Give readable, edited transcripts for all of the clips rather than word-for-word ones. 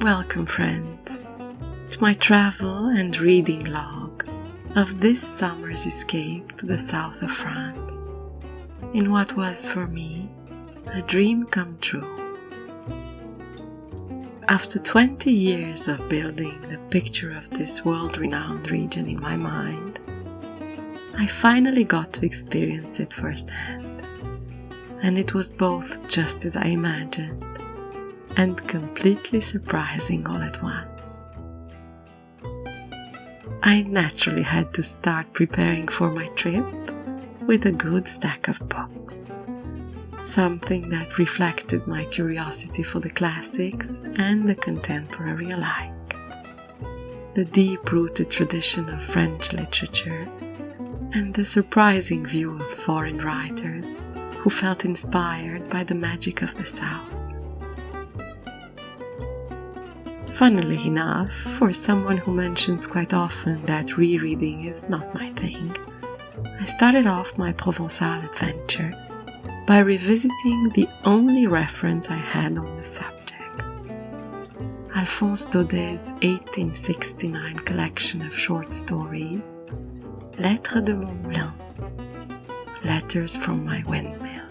Welcome, friends, to my travel and reading log of this summer's escape to the south of France, in what was for me a dream come true. After 20 years of building the picture of this world-renowned region in my mind, I finally got to experience it firsthand, and it was both just as I imagined and completely surprising all at once. I naturally had to start preparing for my trip with a good stack of books, something that reflected my curiosity for the classics and the contemporary alike, the deep-rooted tradition of French literature, and the surprising view of foreign writers who felt inspired by the magic of the South. Funnily enough, for someone who mentions quite often that rereading is not my thing, I started off my Provençal adventure by revisiting the only reference I had on the subject, Alphonse Daudet's 1869 collection of short stories, Lettres de moulin, Letters from my Windmill.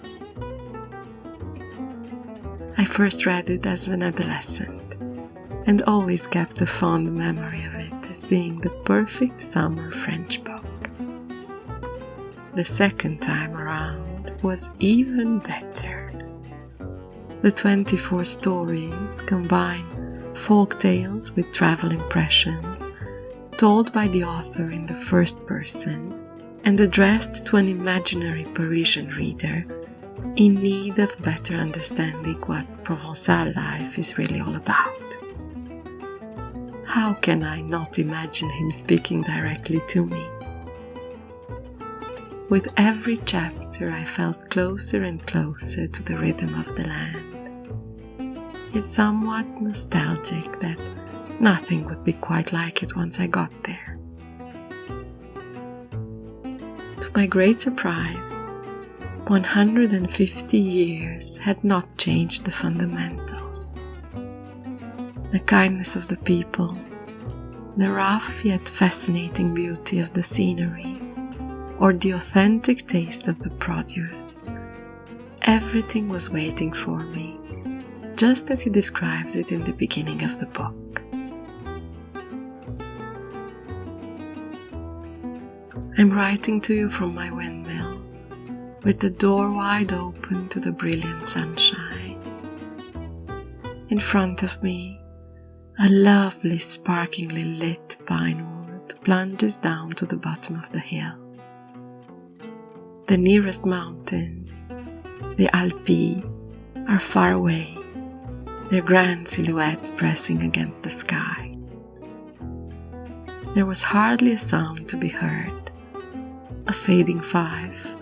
I first read it as an adolescent, and always kept a fond memory of it as being the perfect summer French book. The second time around was even better. The 24 stories combine folk tales with travel impressions, told by the author in the first person and addressed to an imaginary Parisian reader in need of better understanding what Provençal life is really all about. How can I not imagine him speaking directly to me? With every chapter I felt closer and closer to the rhythm of the land. It's somewhat nostalgic that nothing would be quite like it once I got there. To my great surprise, 150 years had not changed the fundamentals. The kindness of the people, the rough yet fascinating beauty of the scenery, or the authentic taste of the produce. Everything was waiting for me, just as he describes it in the beginning of the book. I'm writing to you from my windmill, with the door wide open to the brilliant sunshine. In front of me, a lovely sparklingly lit pine wood plunges down to the bottom of the hill. The nearest mountains, the Alpi, are far away, their grand silhouettes pressing against the sky. There was hardly a sound to be heard, a fading fife,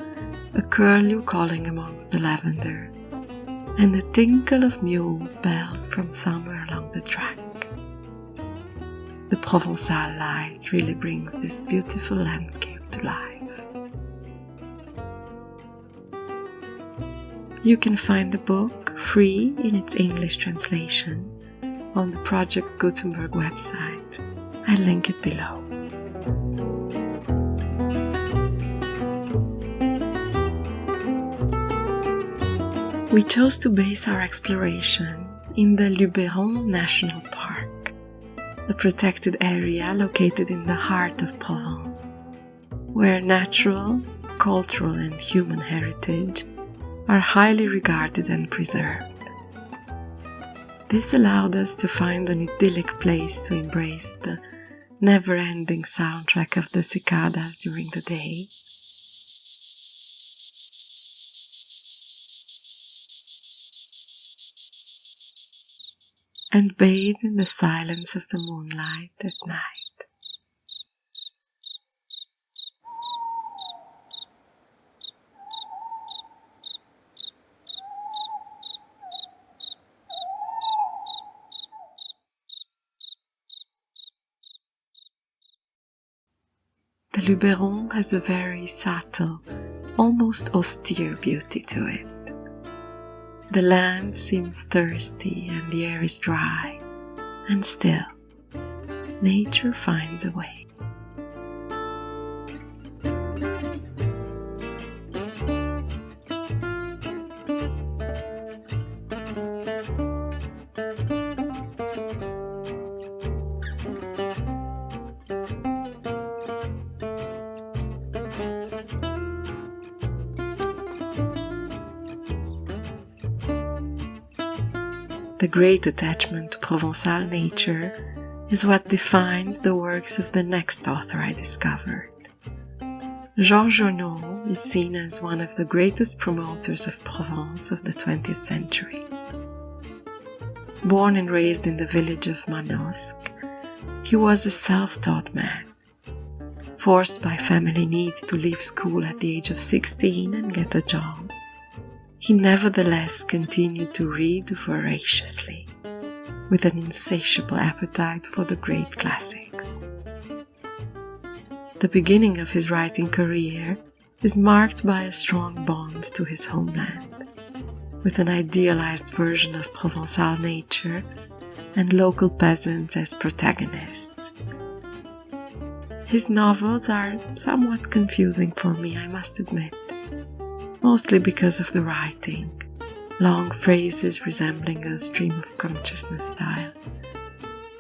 a curlew calling amongst the lavender, and the tinkle of mules' bells from somewhere along the track. The Provençal light really brings this beautiful landscape to life. You can find the book free in its English translation on the Project Gutenberg website. I'll link it below. We chose to base our exploration in the Luberon National Park, a protected area located in the heart of Provence, where natural, cultural and human heritage are highly regarded and preserved. This allowed us to find an idyllic place to embrace the never-ending soundtrack of the cicadas during the day, and bathe in the silence of the moonlight at night. The Luberon has a very subtle, almost austere beauty to it. The land seems thirsty and the air is dry, And still, nature finds a way. The great attachment to Provençal nature is what defines the works of the next author I discovered. Jean Giono is seen as one of the greatest promoters of Provence of the 20th century. Born and raised in the village of Manosque, he was a self-taught man. Forced by family needs to leave school at the age of 16 and get a job, he nevertheless continued to read voraciously, with an insatiable appetite for the great classics. The beginning of his writing career is marked by a strong bond to his homeland, with an idealized version of Provençal nature and local peasants as protagonists. His novels are somewhat confusing for me, I must admit, mostly because of the writing, long phrases resembling a stream of consciousness style.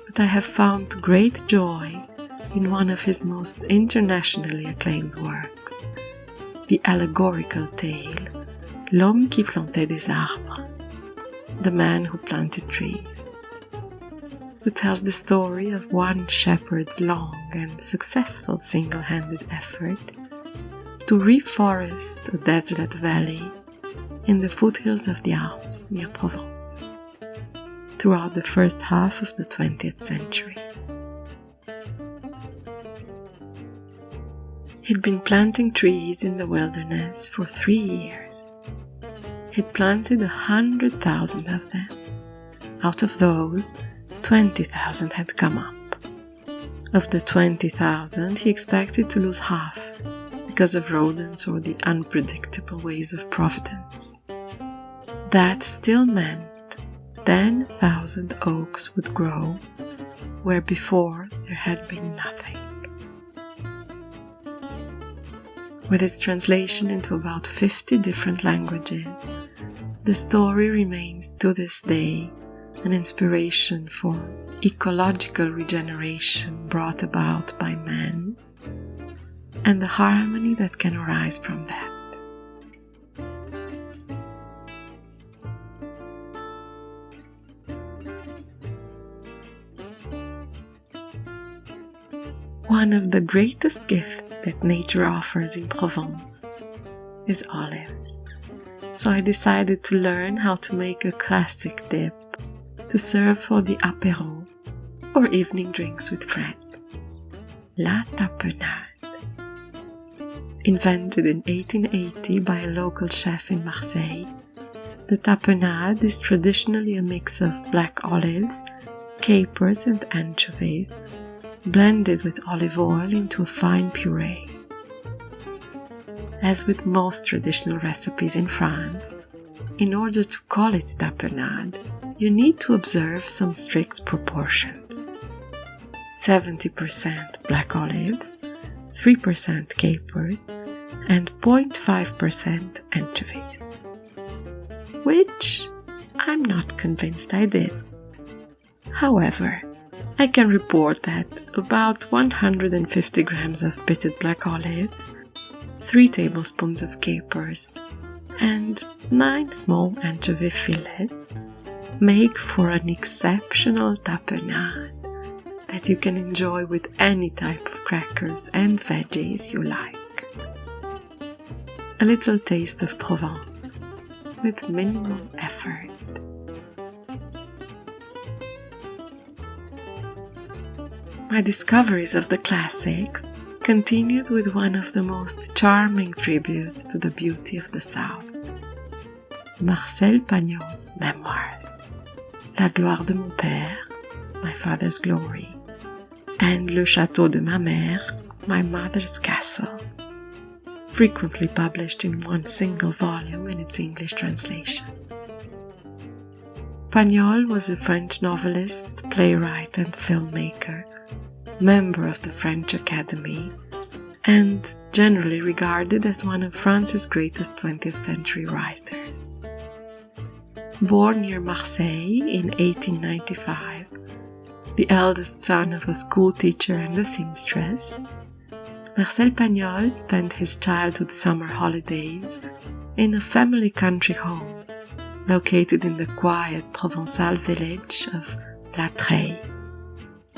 But I have found great joy in one of his most internationally acclaimed works, the allegorical tale L'homme qui plantait des arbres, the man who planted trees, who tells the story of one shepherd's long and successful single-handed effort to reforest a desolate valley in the foothills of the Alps near Provence, throughout the first half of the 20th century. He'd been planting trees in the wilderness for 3 years. He'd planted 100,000 of them. Out of those, 20,000 had come up. Of the 20,000, he expected to lose half, because of rodents or the unpredictable ways of Providence. That still meant 10,000 oaks would grow where before there had been nothing. With its translation into about 50 different languages, the story remains to this day an inspiration for ecological regeneration brought about by man, and the harmony that can arise from that. One of the greatest gifts that nature offers in Provence is olives. So I decided to learn how to make a classic dip to serve for the apéro or evening drinks with friends. La tapenade. Invented in 1880 by a local chef in Marseille, the tapenade is traditionally a mix of black olives, capers and anchovies, blended with olive oil into a fine puree. As with most traditional recipes in France, in order to call it tapenade, you need to observe some strict proportions. 70% black olives, 3% capers, and 0.5% anchovies. Which I'm not convinced I did. However, I can report that about 150 grams of pitted black olives, 3 tablespoons of capers, and 9 small anchovy fillets make for an exceptional tapenade that you can enjoy with any type of crackers and veggies you like. A little taste of Provence with minimal effort. My discoveries of the classics continued with one of the most charming tributes to the beauty of the South, Marcel Pagnol's Memoirs, La gloire de mon père, my father's glory, and Le château de ma mère, my mother's castle, frequently published in one single volume in its English translation. Pagnol was a French novelist, playwright and filmmaker, member of the French Academy, and generally regarded as one of France's greatest 20th century writers. Born near Marseille in 1895, the eldest son of a schoolteacher and a seamstress, Marcel Pagnol spent his childhood summer holidays in a family country home located in the quiet Provençal village of Lettres,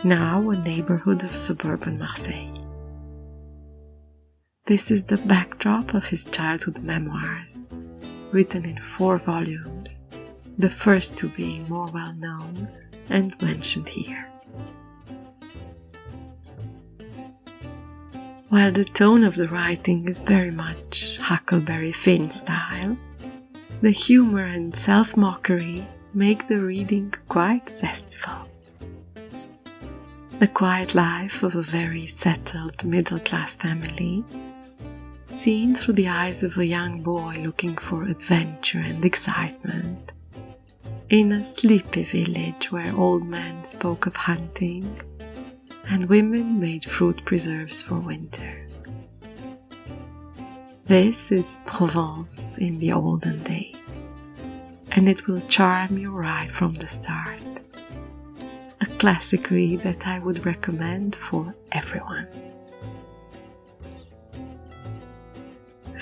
now a neighborhood of suburban Marseille. This is the backdrop of his childhood memoirs, written in 4 volumes, the first 2 being more well known and mentioned here. While the tone of the writing is very much Huckleberry Finn style, the humor and self-mockery make the reading quite zestful. The quiet life of a very settled middle-class family, seen through the eyes of a young boy looking for adventure and excitement, in a sleepy village where old men spoke of hunting and women made fruit preserves for winter. This is Provence in the olden days, and it will charm you right from the start. A classic read that I would recommend for everyone.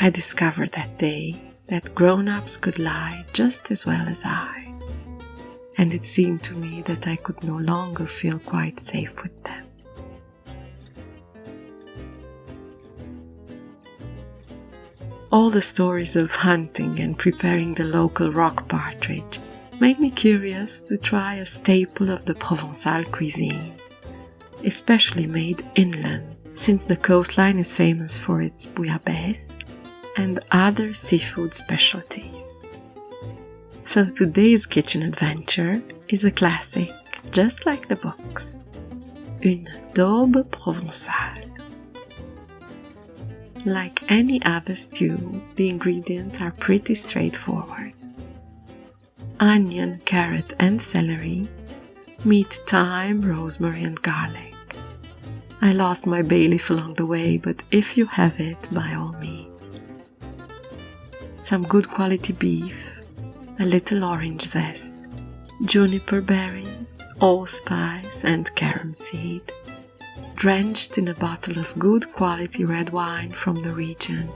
I discovered that day that grown-ups could lie just as well as I, and it seemed to me that I could no longer feel quite safe with them. All the stories of hunting and preparing the local rock partridge made me curious to try a staple of the Provençal cuisine, especially made inland, since the coastline is famous for its bouillabaisse and other seafood specialties. So today's kitchen adventure is a classic, just like the books, une daube provençale. Like any other stew, the ingredients are pretty straightforward. Onion, carrot and celery, meat, thyme, rosemary and garlic. I lost my bay leaf along the way, but if you have it, by all means. Some good quality beef, a little orange zest, juniper berries, allspice and carom seed, drenched in a bottle of good quality red wine from the region.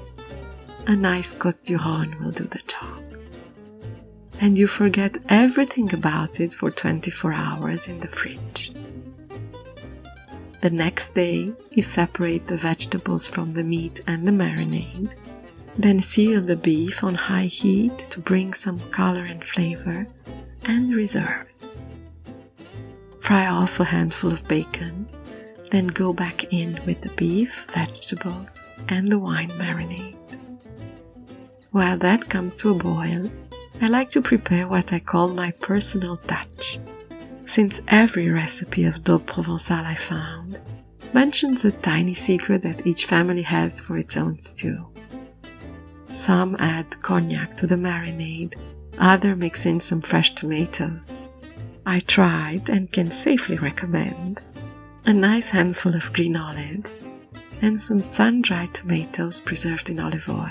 A nice Cocteau will do the job. And you forget everything about it for 24 hours in the fridge. The next day, you separate the vegetables from the meat and the marinade, then sear the beef on high heat to bring some color and flavor, and reserve. Fry off a handful of bacon, then go back in with the beef, vegetables, and the wine marinade. While that comes to a boil, I like to prepare what I call my personal touch, since every recipe of daube provençale I found mentions a tiny secret that each family has for its own stew. Some add cognac to the marinade, others mix in some fresh tomatoes. I tried and can safely recommend a nice handful of green olives and some sun-dried tomatoes preserved in olive oil,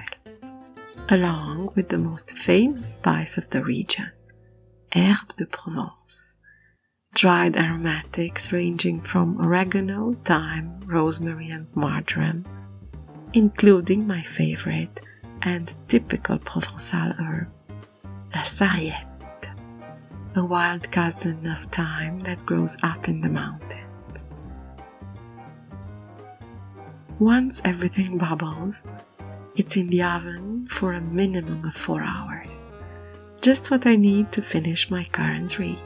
along with the most famous spice of the region, herbes de Provence, dried aromatics ranging from oregano, thyme, rosemary and marjoram, including my favorite and typical Provençal herb, la sarriette, a wild cousin of thyme that grows up in the mountains. Once everything bubbles, it's in the oven for a minimum of 4 hours, just what I need to finish my current read.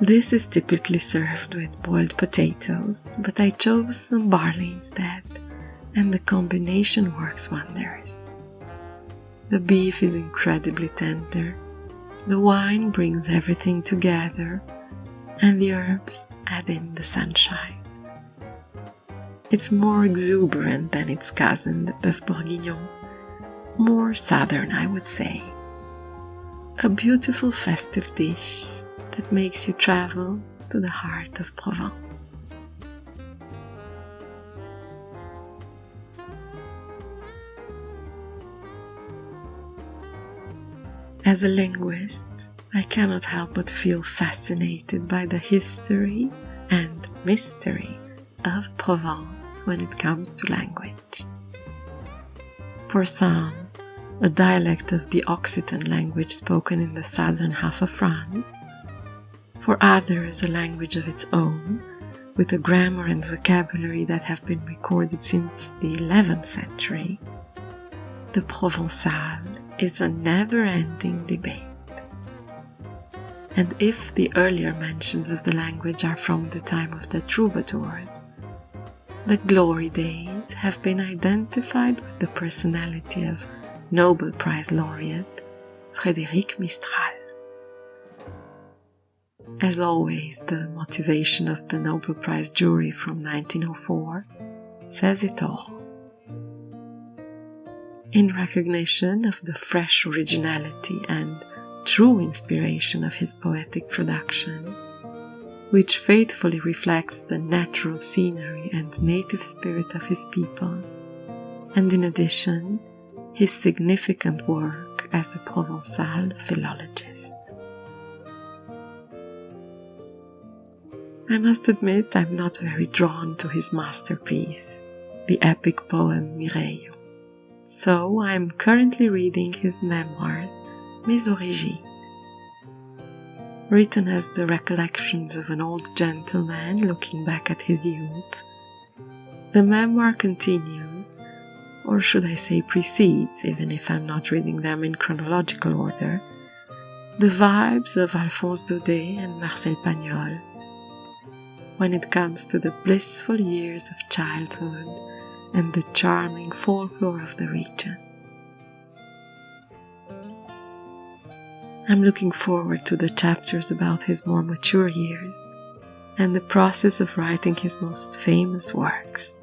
This is typically served with boiled potatoes, but I chose some barley instead, and the combination works wonders. The beef is incredibly tender, the wine brings everything together, and the herbs add in the sunshine. It's more exuberant than its cousin, the bœuf bourguignon, more southern, I would say. A beautiful festive dish that makes you travel to the heart of Provence. As a linguist, I cannot help but feel fascinated by the history and mystery of Provence when it comes to language. For some, a dialect of the Occitan language spoken in the southern half of France, for others a language of its own, with a grammar and vocabulary that have been recorded since the 11th century, the Provençal is a never-ending debate. And if the earlier mentions of the language are from the time of the troubadours, the glory days have been identified with the personality of Nobel Prize laureate Frédéric Mistral. As always, the motivation of the Nobel Prize jury from 1904 says it all. In recognition of the fresh originality and true inspiration of his poetic production, which faithfully reflects the natural scenery and native spirit of his people, and in addition, his significant work as a Provençal philologist. I must admit I'm not very drawn to his masterpiece, the epic poem Miro. So I am currently reading his memoirs, Mes Origines. Written as the recollections of an old gentleman looking back at his youth, the memoir continues, or should I say precedes, even if I'm not reading them in chronological order, the vibes of Alphonse Daudet and Marcel Pagnol, when it comes to the blissful years of childhood and the charming folklore of the region. I'm looking forward to the chapters about his more mature years and the process of writing his most famous works.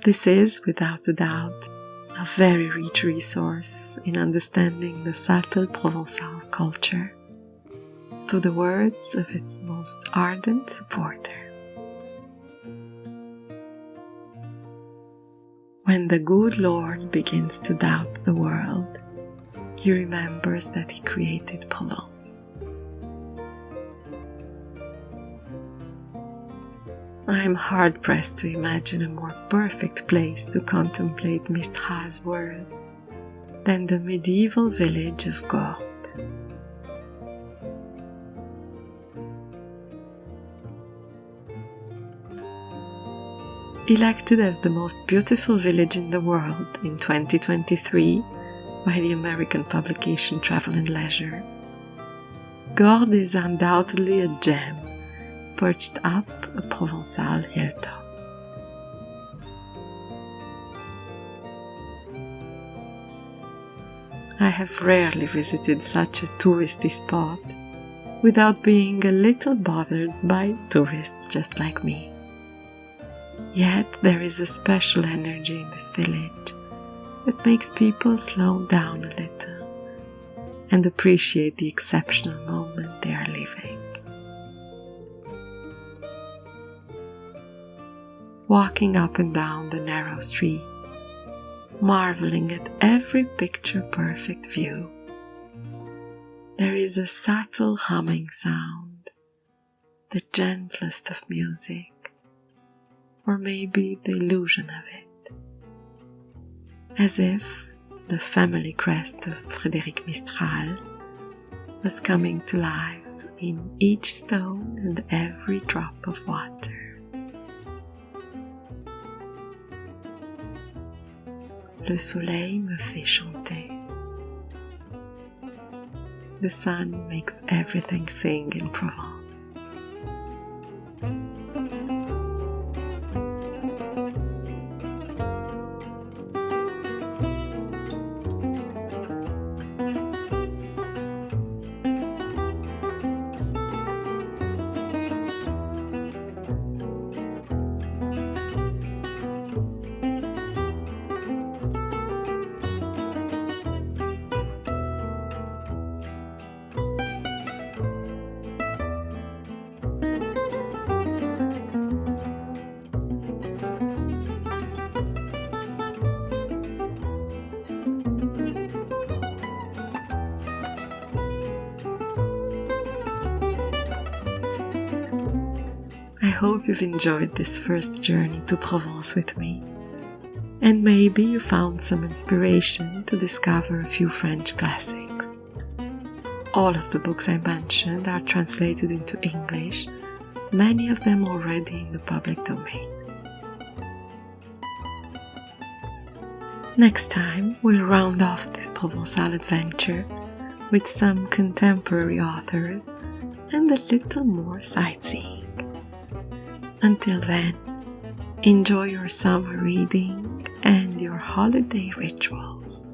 This is, without a doubt, a very rich resource in understanding the subtle Provençal culture through the words of its most ardent supporter. When the good Lord begins to doubt the world, he remembers that he created Provence. I am hard-pressed to imagine a more perfect place to contemplate Mistral's words than the medieval village of Gordes. Elected as the most beautiful village in the world in 2023 by the American publication Travel and Leisure, Gordes is undoubtedly a gem perched up a Provençal hilltop. I have rarely visited such a touristy spot without being a little bothered by tourists just like me. Yet there is a special energy in this village that makes people slow down a little and appreciate the exceptional moment they are living. Walking up and down the narrow streets, marveling at every picture-perfect view, there is a subtle humming sound, the gentlest of music, or maybe the illusion of it, as if the family crest of Frédéric Mistral was coming to life in each stone and every drop of water. Le soleil me fait chanter. The sun makes everything sing in Provence. hope you've enjoyed this first journey to Provence with me, and maybe you found some inspiration to discover a few French classics. All of the books I mentioned are translated into English, many of them already in the public domain. Next time, we'll round off this Provençal adventure with some contemporary authors and a little more sightseeing. Until then, enjoy your summer reading and your holiday rituals.